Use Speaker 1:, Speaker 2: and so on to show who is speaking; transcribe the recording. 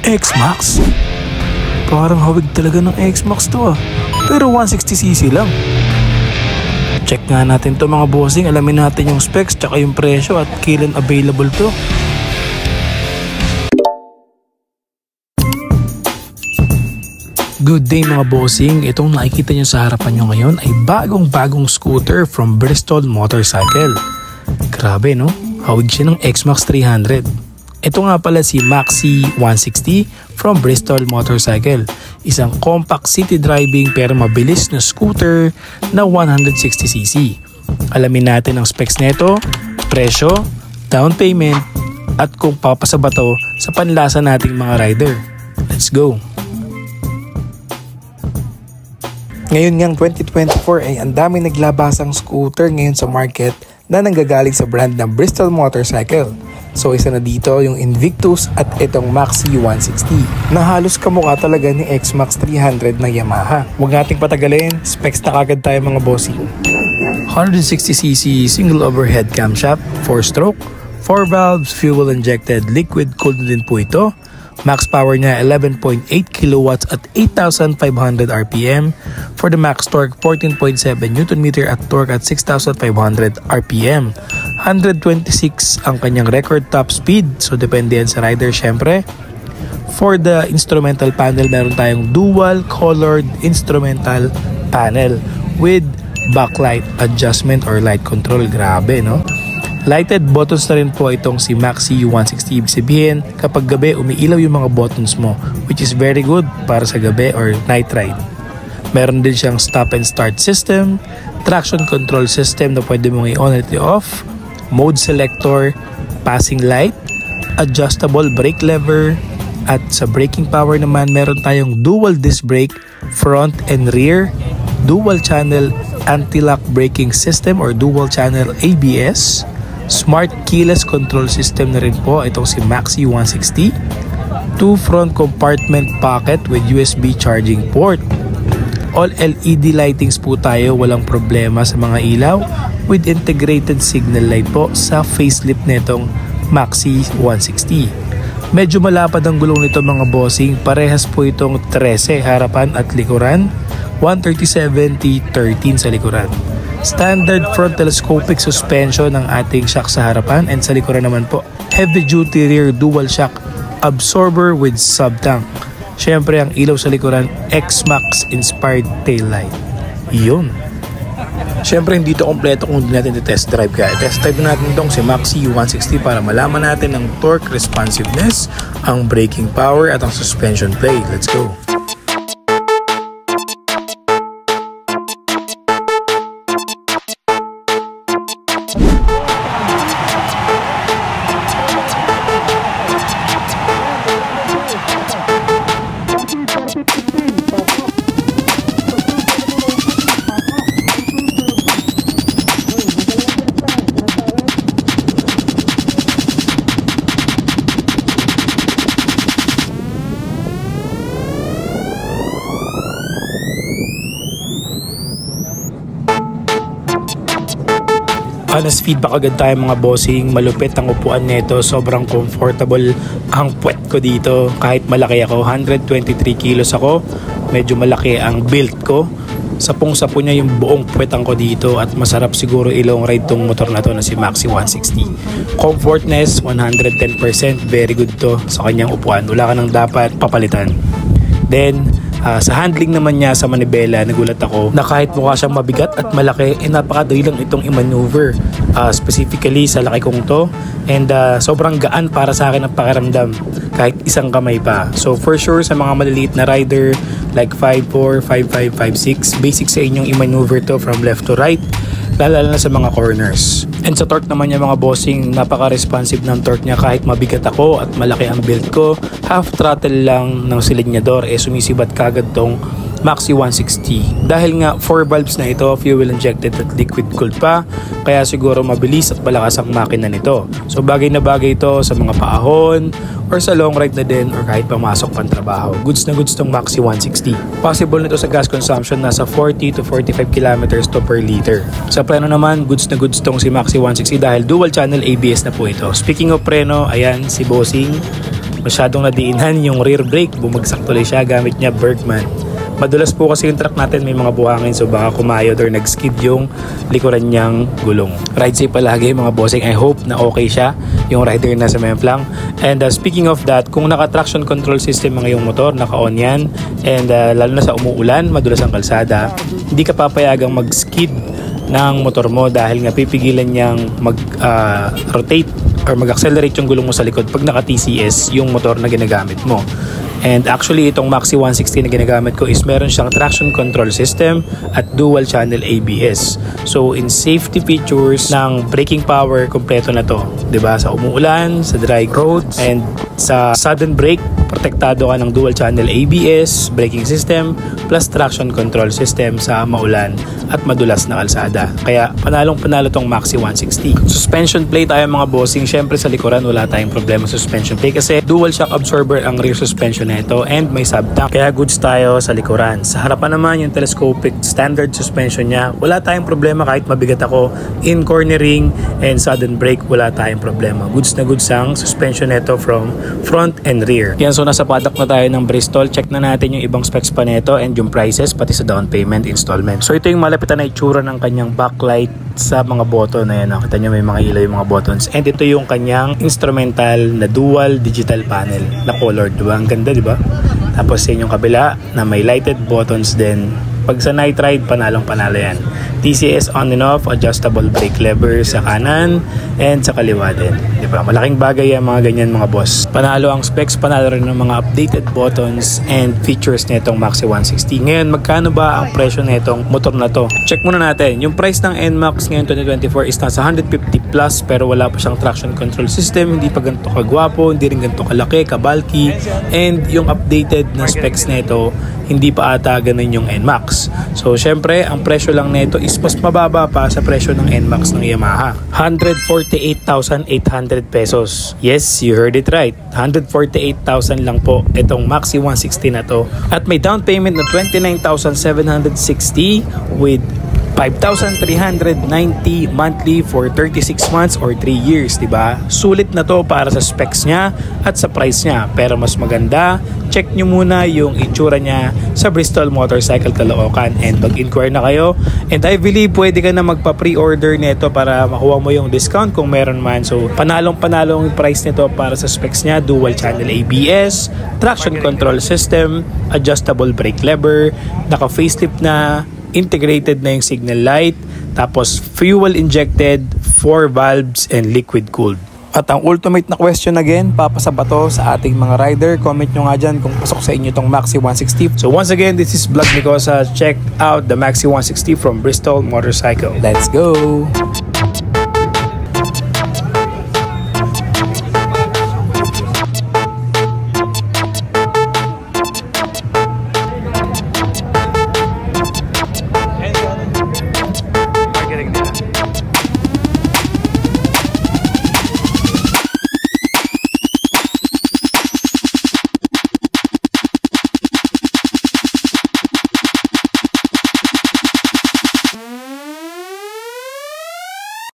Speaker 1: X-Max? Parang hawig talaga ng X-Max to ah. Pero 160cc lang. Check nga natin to mga bossing. Alamin natin yung specs tsaka yung presyo at kailan available to. Good day mga bossing. Itong nakikita nyo sa harapan nyo ngayon ay bagong scooter from Bristol Motorcycle. Grabe no? Hawig siya ng X-Max 300. Ito nga pala si Maxi 160 from Bristol Motorcycle. Isang compact city driving pero mabilis na scooter na 160cc. Alamin natin ang specs nito, presyo, down payment, at kung papasa ba to sa panlasa nating mga rider. Let's go! Ngayon ngang 2024 ay ang daming naglabasang scooter ngayon sa market na nanggagaling sa brand ng Bristol Motorcycle. So isa na dito yung Invictus at itong Maxi 160 na halos kamukha talaga ni X-Max 300 na Yamaha. Huwag nating patagalin, specs na kagad tayo mga bossing. 160cc single overhead camshaft, 4-stroke, 4 valves, fuel injected, liquid cooled din po ito. Max power niya 11.8 kilowatts at 8,500 RPM. For the max torque, 14.7 Nm at torque at 6,500 RPM. 126 ang kanyang record top speed, so depende yan sa rider syempre. For the instrumental panel, meron tayong dual colored instrumental panel with backlight adjustment or light control. Grabe no? Lighted buttons na rin po itong si Maxi 160. Ibig sabihin, kapag gabi umiilaw yung mga buttons mo, which is very good para sa gabi or night ride. Meron din siyang stop and start system, traction control system na pwede mong i-on at i-off, mode selector, passing light, adjustable brake lever, at sa braking power naman meron tayong dual disc brake, front and rear, dual channel anti-lock braking system or dual channel ABS, smart keyless control system na rin po itong si Maxi 160, 2 front compartment pocket with USB charging port. All LED lightings po tayo, walang problema sa mga ilaw with integrated signal light po sa facelift nitong Maxi 160. Medyo malapad ang gulong nito mga bossing, parehas po itong 13 harapan at likuran, 130/70/13 sa likuran. Standard front telescopic suspension ng ating shock sa harapan, and sa likuran naman po heavy duty rear dual shock absorber with sub-tank. Syempre ang ilaw sa likuran X-Max inspired taillight. Yun. Syempre hindi ito kompleto kung hindi natin test drive, kaya test drive natin itong si Maxi 160 para malaman natin ang torque responsiveness, ang braking power at ang suspension play. Let's go. Honest feedback agad tayo mga bossing, malupit ang upuan nito, sobrang comfortable ang puwet ko dito kahit malaki ako, 123 kilos ako, medyo malaki ang build ko, sapong-sapo niya yung buong puwetan ko dito at masarap siguro ilong ride tong motor na to na si Maxi 160. Comfortness 110%, very good to sa kanyang upuan, wala ka nang dapat papalitan. Then sa handling naman niya sa manibela, nagulat ako na kahit mukha siyang mabigat at malaki, napakadali lang itong i-maneuver. Specifically sa laki kong to, and sobrang gaan para sa akin ang pakiramdam kahit isang kamay pa. So for sure sa mga maliliit na rider like 5'4", 5'5", 5'6", basic sa inyong i-maneuver to from left to right, lalo na sa mga corners. And sa torque naman niya mga bossing, napaka-responsive ng torque niya kahit mabigat ako at malaki ang build ko. Half throttle lang ng silinyador sumisibat kagad tong Maxi 160. Dahil nga 4 valves na ito, fuel injected at liquid cooled pa, kaya siguro mabilis at malakas ang makina nito. So bagay na bagay ito sa mga paahon or sa long ride na din or kahit pamasok pang trabaho. Goods na goods tong Maxi 160. Possible nito sa gas consumption nasa 40 to 45 kilometers to per liter. Sa preno naman, goods na goods tong si Maxi 160 dahil dual channel ABS na po ito. Speaking of preno, ayan si Bossing. masyadong nadiinhan yung rear brake, bumagsak tuloy siya gamit niya Bergman. Madulas po kasi yung truck natin, may mga buhangin, so baka kumayod or nag-skid yung likuran niyang gulong. Ride safe palagi mga bossing. I hope na okay siya, yung rider na sa Memplang. And speaking of that, kung naka-traction control system mga yung motor, naka-on yan, and lalo na sa umuulan, madulas ang kalsada, hindi ka papayagang mag-skid ng motor mo dahil nga pipigilan niyang mag-rotate or mag-accelerate yung gulong mo sa likod pag naka-TCS yung motor na ginagamit mo. And actually, itong Maxi 160 na ginagamit ko is meron siyang traction control system at dual channel ABS. So, in safety features ng braking power, kompleto na to. 'Di ba? Sa umuulan, sa dry roads, and sa sudden brake, protektado ka ng dual channel ABS, braking system, plus traction control system sa maulan at madulas na kalsada. Kaya panalong-panalo tong Maxi 160. Suspension plate tayo mga bossing. Syempre sa likuran, wala tayong problema sa suspension plate kasi dual shock absorber ang rear suspension nito and may sub-tank. Kaya goods tayo sa likuran. Sa harapan naman yung telescopic standard suspension niya. Wala tayong problema kahit mabigat ako in cornering and sudden brake, wala tayong problema. Goods na goods ang suspension nito from front and rear. Yan, so nasa paddock na tayo ng Bristol. Check na natin yung ibang specs pa nito and yung prices pati sa down payment installment. So ito yung malapitan na itsura ng kanyang backlight sa mga button na yan. Kita nyo may mga ilaw yung mga buttons. And ito yung kanyang instrumental na dual digital panel na colored. Diba? Ang ganda, diba? Tapos yun yung kabila na may lighted buttons din. Pag sa night ride, panalong-panalo yan. TCS on and off, adjustable brake lever sa kanan and sa kaliwa din. Diba? Malaking bagay yan mga ganyan mga boss. Panalo ang specs, panalo rin ng mga updated buttons and features nitong Maxi 160. Ngayon, magkano ba ang presyo nitong motor na to? Check muna natin. Yung price ng NMAX ngayon 2024 is nasa 150 plus pero wala pa siyang traction control system. Hindi pa ganito kagwapo, hindi rin ganito kalaki, kabalki. And yung updated na specs nito, hindi pa ata ganun yung NMAX. So, syempre, ang presyo lang nito is mas mababa pa sa presyo ng NMAX ng Yamaha. 148,800 pesos. Yes, you heard it right. 148,000 lang po itong Maxi 160 na to. At may down payment na 29,760 with 5,390 monthly for 36 months or 3 years, diba? Sulit na to para sa specs niya at sa price niya. Pero mas maganda, check nyo muna yung itsura niya sa Bristol Motorcycle Caloocan and mag-inquire na kayo. And I believe pwede ka na magpa-pre-order nito para makuha mo yung discount kung meron man. So, panalong-panalong yung price nito para sa specs niya. Dual channel ABS, traction control system, adjustable brake lever, naka-facelift na, integrated na yung signal light, tapos fuel injected, 4 valves and liquid cooled. At ang ultimate na question again, papasa ba to sa ating mga rider? Comment nyo nga dyan kung pasok sa inyo tong Maxi 160. So once again, this is Vlog Nicosa. Check out the Maxi 160 from Bristol Motorcycle. Let's go!